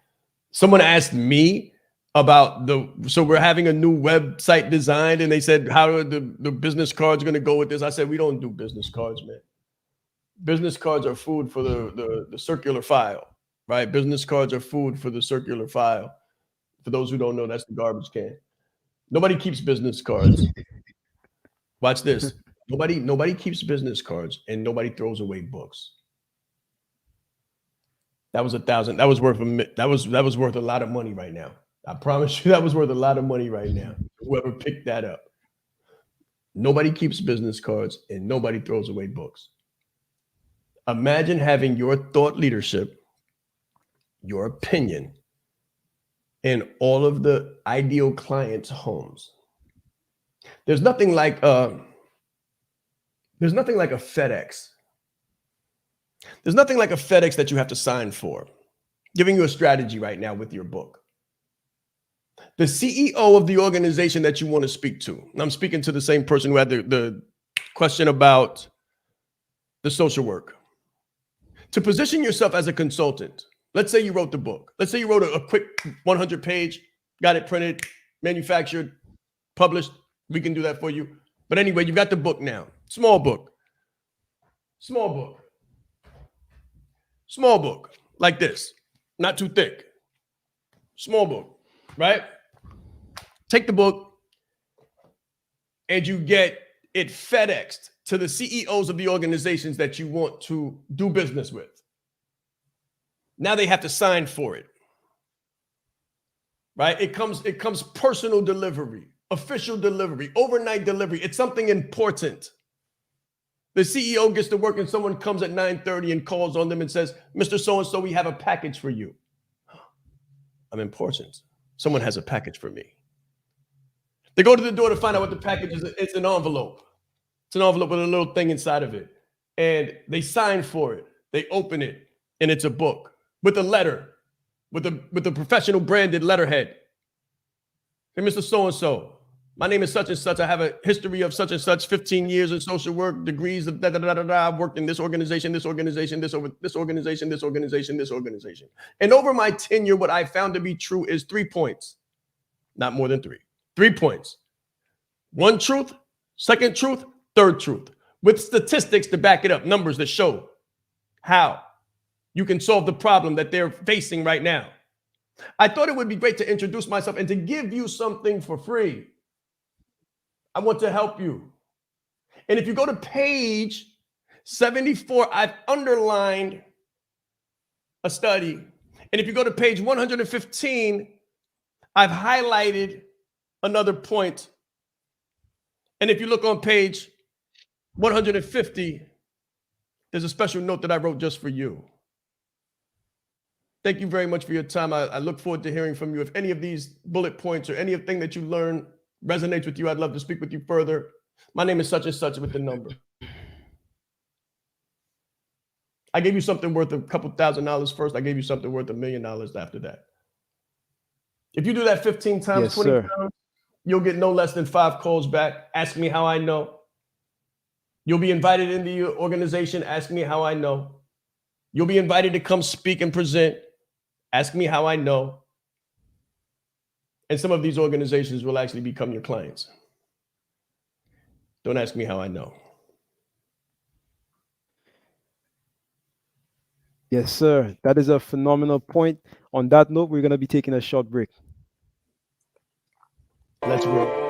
Someone asked me about so we're having a new website designed, and they said, how are the business cards going to go with this? I said, we don't do business cards, man. Business cards are food for the circular file, right? Business cards are food for the circular file. For those who don't know, that's the garbage can. Nobody keeps business cards. Watch this. Nobody keeps business cards, and nobody throws away books. That was $1,000. That was worth a lot of money right now. I promise you, that was worth a lot of money right now. Whoever picked that up. Nobody keeps business cards, and nobody throws away books. Imagine having your thought leadership, your opinion, in all of the ideal clients' homes. There's nothing like a FedEx. There's nothing like a FedEx that you have to sign for. Giving you a strategy right now with your book. The CEO of the organization that you want to speak to, and I'm speaking to the same person who had the question about the social work. To position yourself as a consultant, let's say you wrote the book. Let's say you wrote a quick 100-page, got it printed, manufactured, published. We can do that for you. But anyway, you've got the book now. Small book, like this, not too thick. Small book, right? Take the book and you get it FedExed to the CEOs of the organizations that you want to do business with. Now they have to sign for it, right? It comes personal delivery, official delivery, overnight delivery. It's something important. The CEO gets to work and someone comes at 9:30 and calls on them and says, Mr. So-and-so, we have a package for you. I'm important. Someone has a package for me. They go to the door to find out what the package is. It's an envelope. It's an envelope with a little thing inside of it. And they sign for it. They open it, and it's a book with a letter, with the professional branded letterhead. Hey, Mr. So-and-so, my name is such and such. I have a history of such and such, 15 years in social work, degrees of da-da-da-da-da. I've worked in this organization, this organization. And over my tenure, what I found to be true is 3 points, not more than 3. 3 points. One truth, second truth, third truth, with statistics to back it up, numbers that show how you can solve the problem that they're facing right now. I thought it would be great to introduce myself and to give you something for free. I want to help you. And if you go to page 74, I've underlined a study. And if you go to page 115, I've highlighted another point. And if you look on page 150, there's a special note that I wrote just for you. Thank you very much for your time. I look forward to hearing from you. If any of these bullet points or anything that you learn resonates with you, I'd love to speak with you further. My name is such and such with the number. I gave you something worth a couple $1,000s first. I gave you something worth $1 million after that. If you do that 15 times, Yes, 20 sir. times, you'll get no less than 5 calls back. Ask me how I know. You'll be invited into your organization. Ask me how I know. You'll be invited to come speak and present. Ask me how I know. And some of these organizations will actually become your clients. Don't ask me how I know. Yes, sir. That is a phenomenal point. On that note, we're going to be taking a short break. Let's go.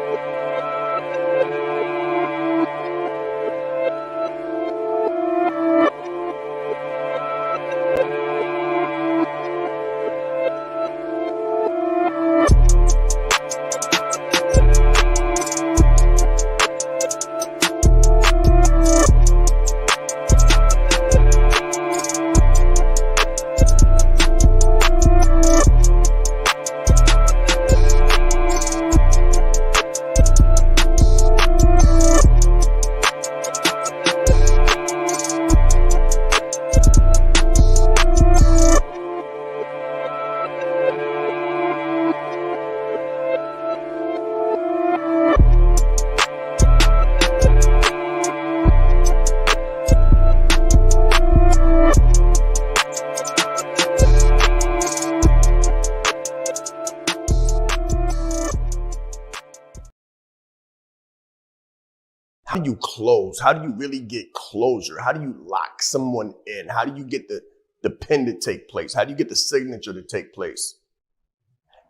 how do you close? How do you really get closure? How do you lock someone in? How do you get the pen to take place? How do you get the signature to take place?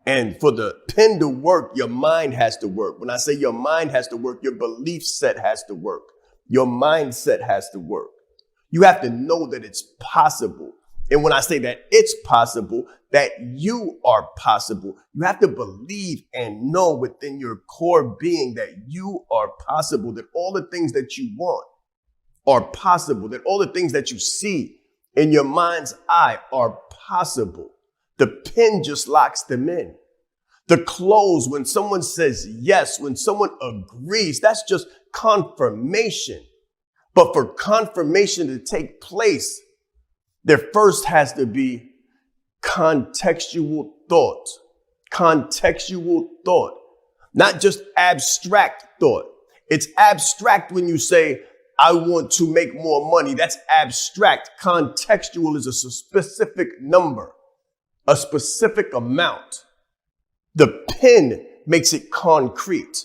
And for the pen to work, your mind has to work. When I say your mind has to work, your belief set has to work. Your mindset has to work. You have to know that it's possible. And when I say that it's possible, that you are possible, you have to believe and know within your core being that you are possible, that all the things that you want are possible, that all the things that you see in your mind's eye are possible. The pen just locks them in. The close, when someone says yes, when someone agrees, that's just confirmation. But for confirmation to take place, there first has to be contextual thought. Contextual thought, not just abstract thought. It's abstract when you say, I want to make more money. That's abstract. Contextual is a specific number, a specific amount. The pen makes it concrete.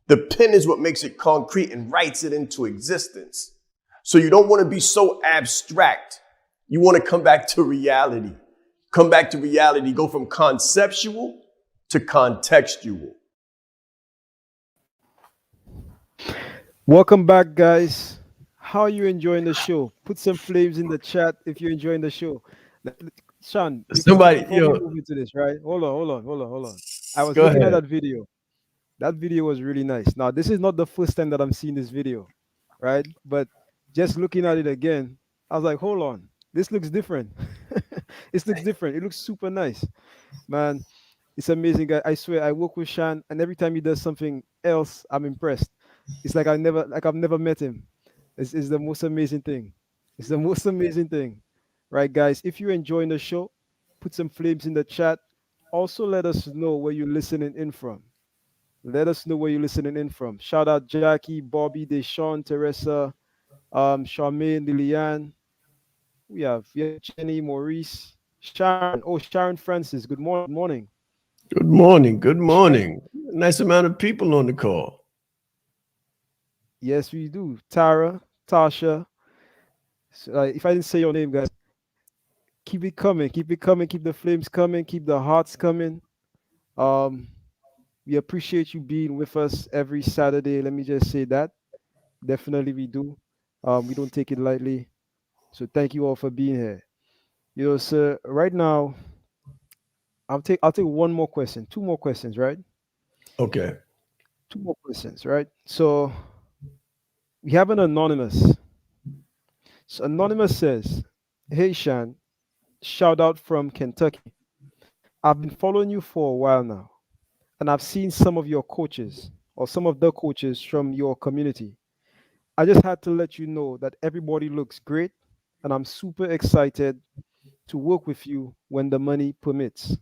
The pen is what makes it concrete and writes it into existence. So you don't want to be so abstract. You want to come back to reality. Come back to reality. Go from conceptual to contextual. Welcome back, guys. How are you enjoying the show? Put some flames in the chat if you're enjoying the show. Shaan, Somebody, before we move into this, right? Hold on. I was go looking at ahead. that video. That video was really nice. Now, this is not the first time that I'm seeing this video, right? But just looking at it again, I was like, hold on, this looks different. This looks different. It looks super nice, man. It's amazing, guy. I swear, I work with Shaan, and every time he does something else, I'm impressed. It's like I've never met him. It's the most amazing thing. It's the most amazing thing, right, guys? If you're enjoying the show, put some flames in the chat. Also, let us know where you're listening in from. Let us know where you're listening in from. Shout out Jackie, Bobby, Deshaun, Teresa, Charmaine, Liliane. We have Jenny, Maurice, Sharon. Oh, Sharon Francis. Good morning. Good morning. Good Sharon. morning. Nice amount of people on the call. Yes, we do. Tara, Tasha. If I didn't say your name, guys, keep it coming. Keep it coming. Keep the flames coming. Keep the hearts coming. Um, we appreciate you being with us every Saturday. Let me just say that. Definitely we do. We don't take it lightly. So thank you all for being here. Sir, right now I'll take one more question, two more questions, right? Okay. Two more questions, right? So we have an anonymous. So anonymous says, "Hey Shan, shout out from Kentucky. I've been following you for a while now, and I've seen some of your coaches or some of the coaches from your community. I just had to let you know that everybody looks great, and I'm super excited to work with you when the money permits.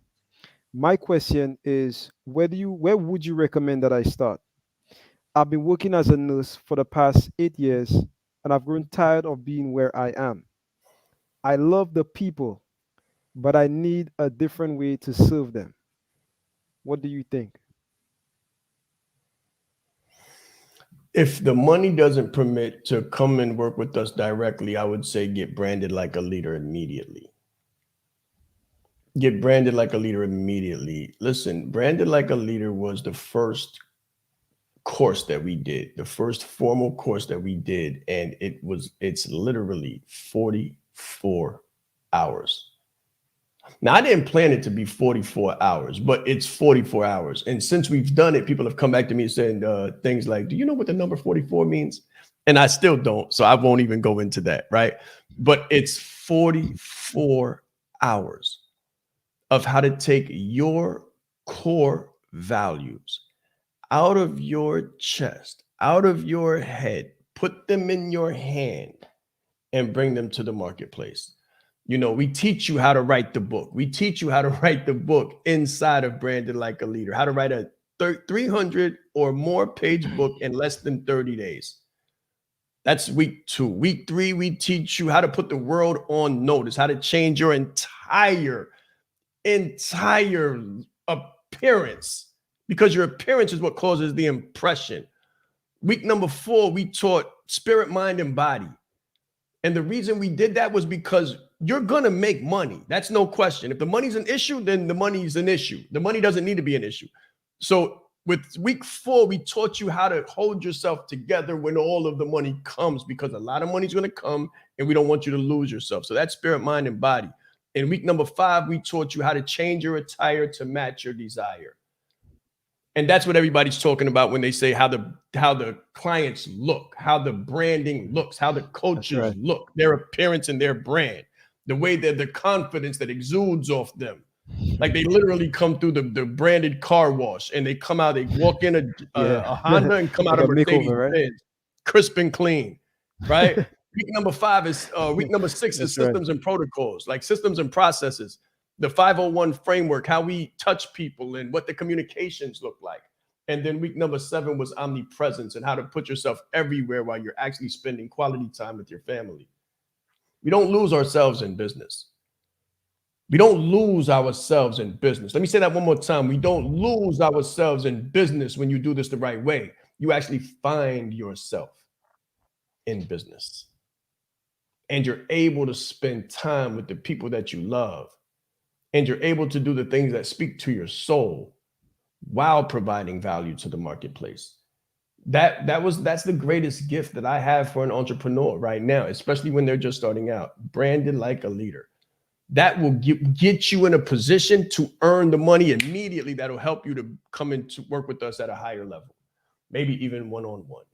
My question is, where would you recommend that I start? I've been working as a nurse for the past 8 years, and I've grown tired of being where I am. I love the people, but I need a different way to serve them. What do you think?" If the money doesn't permit to come and work with us directly, I would say get branded like a leader immediately. Get branded like a leader immediately. Listen, branded like a leader was the first course that we did, the first formal course that we did, and it's literally 44 hours. Now, I didn't plan it to be 44 hours, but it's 44 hours. And since we've done it, people have come back to me saying things like, do you know what the number 44 means? And I still don't, so I won't even go into that, right? But it's 44 hours of how to take your core values out of your chest, out of your head, put them in your hand, and bring them to the marketplace. We teach you how to write the book. We teach you how to write the book inside of Branded Like a Leader, how to write a 300 or more page book in less than 30 days. That's week 2. Week 3, we teach you how to put the world on notice, how to change your entire appearance, because your appearance is what causes the impression. Week number 4, we taught spirit, mind, and body. And the reason we did that was because you're going to make money. That's no question. If the money's an issue, then the money's an issue. The money doesn't need to be an issue. So with week 4, we taught you how to hold yourself together when all of the money comes, because a lot of money's going to come and we don't want you to lose yourself. So that's spirit, mind, and body. In week number 5, we taught you how to change your attire to match your desire. And that's what everybody's talking about when they say how the clients look, how the branding looks, how the coaches look, their appearance and their brand, the way that the confidence that exudes off them. Like they literally come through the branded car wash and they come out, they walk in a Honda and come Like out a a Mercedes makeover, right? Benz, crisp and clean, right? Week number 5 is week number 6 is That's right. systems and protocols, like systems and processes, the 501 framework, how we touch people and what the communications look like. And then week number 7 was omnipresence and how to put yourself everywhere while you're actually spending quality time with your family. We don't lose ourselves in business. We don't lose ourselves in business. Let me say that one more time. We don't lose ourselves in business when you do this the right way. You actually find yourself in business. And you're able to spend time with the people that you love. And you're able to do the things that speak to your soul while providing value to the marketplace. That's the greatest gift that I have for an entrepreneur right now, especially when they're just starting out, branded like a leader. That will get you in a position to earn the money immediately. That'll help you to come into work with us at a higher level, maybe even one-on-one.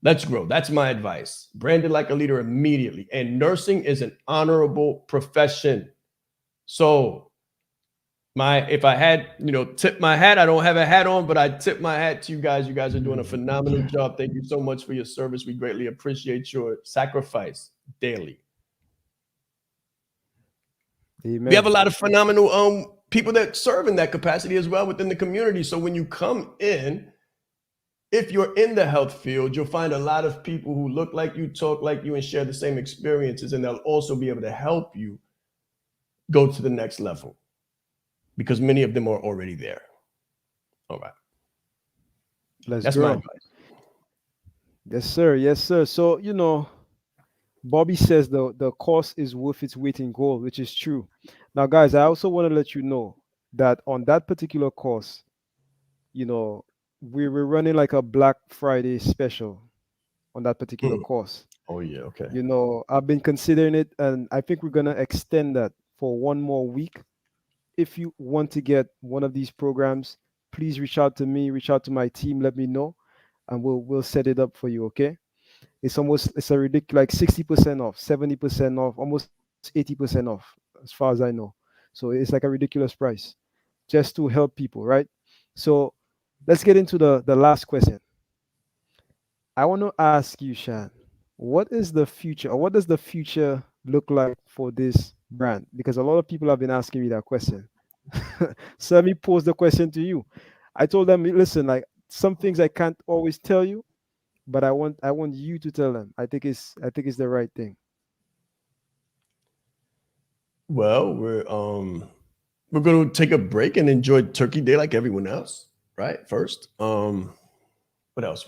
Let's grow. That's my advice. Branded like a leader immediately. And nursing is an honorable profession. So if I had, tip my hat, I don't have a hat on, but I tip my hat to you guys. You guys are doing a phenomenal job. Thank you so much for your service. We greatly appreciate your sacrifice daily. Amen. We have a lot of phenomenal people that serve in that capacity as well within the community. So when you come in, if you're in the health field, you'll find a lot of people who look like you, talk like you, and share the same experiences. And they'll also be able to help you go to the next level because many of them are already there. All right. That's my advice. Yes, sir. Yes, sir. So, Bobby says the course is worth its weight in gold, which is true. Now, guys, I also want to let you know that on that particular course, we were running like a Black Friday special on that particular course. Oh, yeah. Okay. I've been considering it, and I think we're gonna extend that for one more week. If you want to get one of these programs, please reach out to me, reach out to my team, let me know, and we'll set it up for you. Okay? It's a ridiculous, like 60% off, 70% off, almost 80% off, as far as I know. So it's like a ridiculous price, just to help people, right? So let's get into the last question. I want to ask you, Shan, what is the future, or what does the future look like for this brand? Because a lot of people have been asking me that question. So let me pose the question to you. I told them, listen, like some things I can't always tell you, but I want you to tell them. I think it's the right thing. Well, we're going to take a break and enjoy Turkey Day like everyone else, right? First, what else?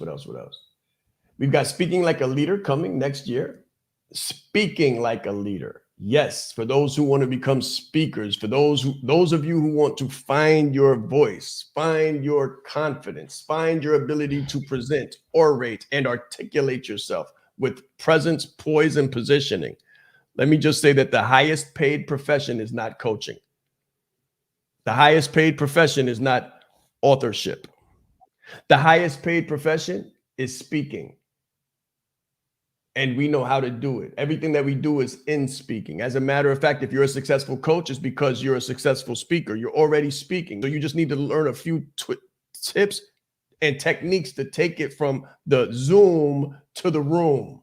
We've got Speaking Like a Leader coming next year. Speaking like a leader. Yes, for those who want to become speakers, for those of you who want to find your voice, find your confidence, find your ability to present, orate, and articulate yourself with presence, poise, and positioning. Let me just say that the highest paid profession is not coaching. The highest paid profession is not authorship. The highest paid profession is speaking. And we know how to do it. Everything that we do is in speaking. As a matter of fact, if you're a successful coach, it's because you're a successful speaker. You're already speaking. So you just need to learn a few tips and techniques to take it from the Zoom to the room,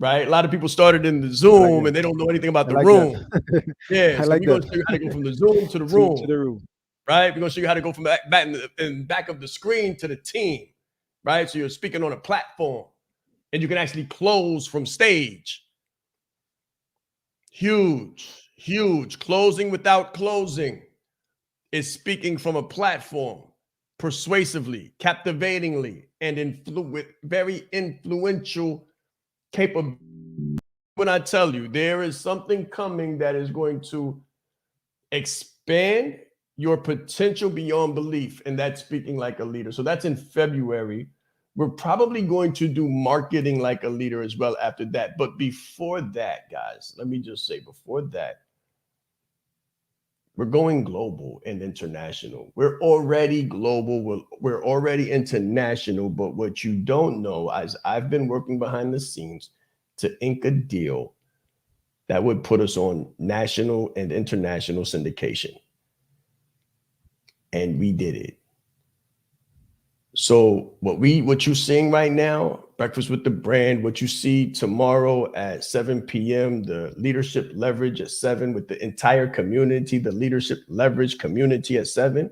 right? A lot of people started in the Zoom and they don't know anything about I the like that. room. Yeah, I so like we're going that. to show you how to go from the Zoom to the To room, the room. right? We're going to show you how to go from back of the screen to the team, right? So you're speaking on a platform. And you can actually close from stage. Huge, huge. Closing without closing is speaking from a platform. persuasively, captivatingly, and with very influential capability. When I tell you there is something coming that is going to expand your potential beyond belief, and that's speaking like a leader. So that's in February. We're probably going to do marketing like a leader as well after that. But before that, guys, let me just say before that, we're going global and international. We're already global. We're already international. But what you don't know is I've been working behind the scenes to ink a deal that would put us on national and international syndication. And we did it. So what you're seeing right now, Breakfast with the Brand, what you see tomorrow at 7 p.m., the leadership leverage at 7 with the entire community, the leadership leverage community at 7,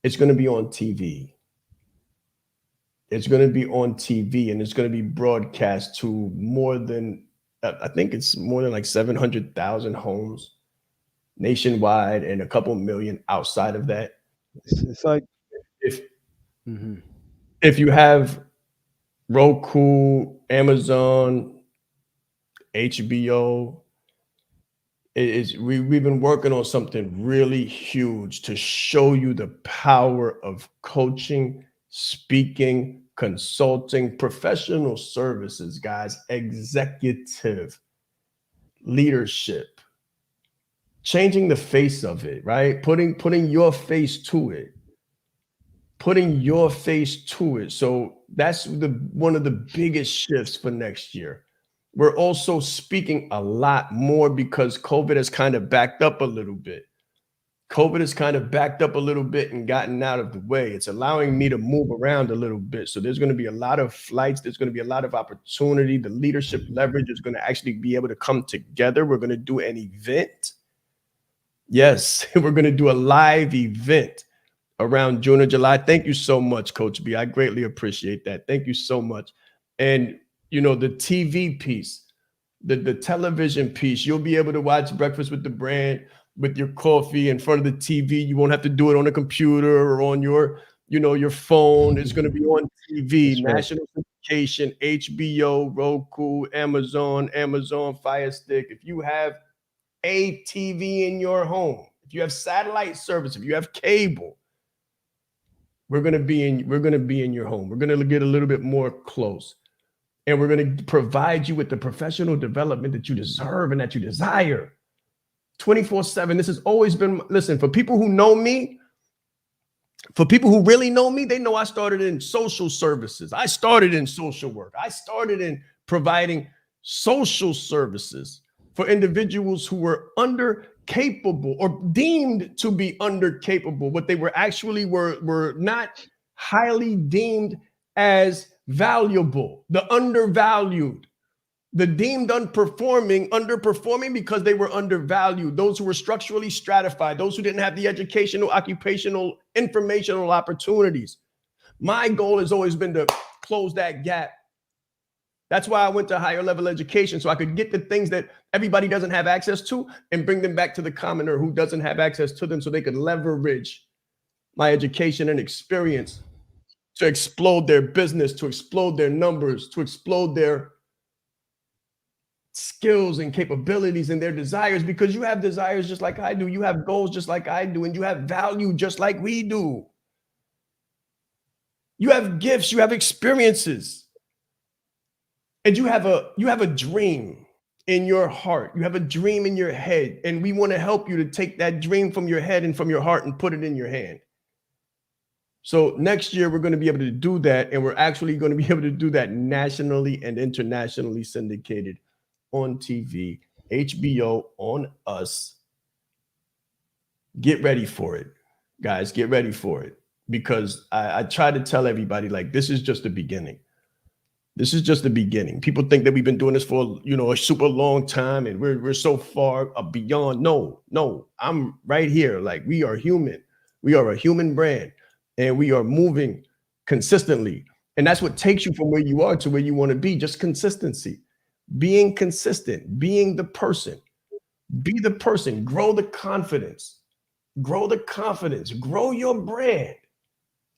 it's going to be on TV. It's going to be on TV, and it's going to be broadcast to more than, I think it's more than like 700,000 homes nationwide and a couple million outside of that. It's like, If mhm. if you have Roku, Amazon, HBO, we've been working on something really huge to show you the power of coaching, speaking, consulting, professional services, guys, executive leadership, changing the face of it, right? Putting your face to it. Putting your face to it. So that's one of the biggest shifts for next year. We're also speaking a lot more because COVID has kind of backed up a little bit. COVID has kind of backed up a little bit and gotten out of the way. It's allowing me to move around a little bit. So there's going to be a lot of flights. There's going to be a lot of opportunity. The leadership leverage is going to actually be able to come together. We're going to do an event. Yes, we're going to do a live event around June or July. Thank you so much, Coach B. I greatly appreciate that. Thank you so much. And, the TV piece, the television piece, you'll be able to watch Breakfast with the Brand with your coffee in front of the TV. You won't have to do it on a computer or on your phone. It's going to be on TV, That's right. national syndication, HBO, Roku, Amazon Fire Stick. If you have a TV in your home, if you have satellite service, if you have cable, we're going to be in your home. We're going to get a little bit more close, and we're going to provide you with the professional development that you deserve and that you desire 24/7. This has always been, listen, for people who know me, for people who really know me, they know I started in social services. I started in social work. I started in providing social services for individuals who were under capable or deemed to be under capable. What they were actually were not highly deemed as valuable, the undervalued, the deemed underperforming because they were undervalued, those who were structurally stratified, those who didn't have the educational, occupational, informational opportunities. My goal has always been to close that gap. That's why I went to higher level education, so I could get the things that everybody doesn't have access to and bring them back to the commoner who doesn't have access to them, so they could leverage my education and experience to explode their business, to explode their numbers, to explode their skills and capabilities and their desires, because you have desires just like I do. You have goals just like I do, and you have value just like we do. You have gifts, you have experiences. And you have a dream in your heart. You have a dream in your head, and we want to help you to take that dream from your head and from your heart and put it in your hand. So next year we're going to be able to do that, and we're actually going to be able to do that nationally and internationally syndicated on TV, HBO, on us. Get ready for it, guys. Get ready for it, because I try to tell everybody, like, this is just the beginning. This is just the beginning. People think that we've been doing this for, a super long time and we're so far beyond. No, I'm right here. Like, we are human. We are a human brand, and we are moving consistently. And that's what takes you from where you are to where you want to be. Just consistency, being consistent, being the person, be the person, grow the confidence, grow your brand.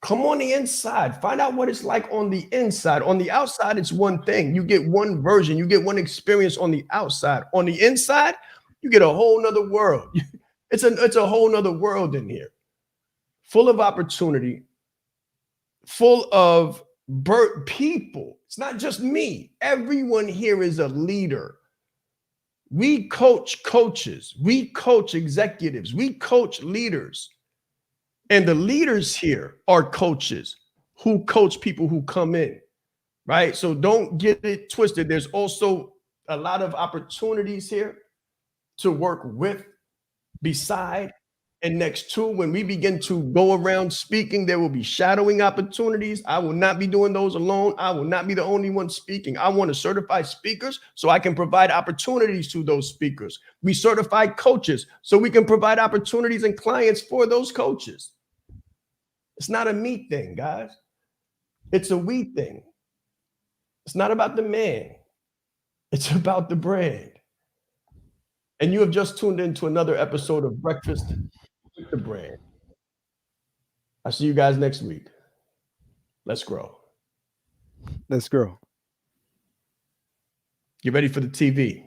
Come on the inside. Find out what it's like on the inside. On the outside, it's one thing. You get one version, you get one experience on the outside. On the inside, you get a whole nother world. It's a whole nother world in here, full of opportunity, full of people. It's not just me. Everyone here is a leader. We coach coaches, we coach executives, we coach leaders. And the leaders here are coaches who coach people who come in, right? So don't get it twisted. There's also a lot of opportunities here to work with, beside, and next to. When we begin to go around speaking, there will be shadowing opportunities. I will not be doing those alone. I will not be the only one speaking. I want to certify speakers so I can provide opportunities to those speakers. We certify coaches so we can provide opportunities and clients for those coaches. It's not a me thing, guys. It's a we thing. It's not about the man. It's about the brand. And you have just tuned into another episode of Breakfast with the Brand. I'll see you guys next week. Let's grow. Let's grow. Get ready for the TV.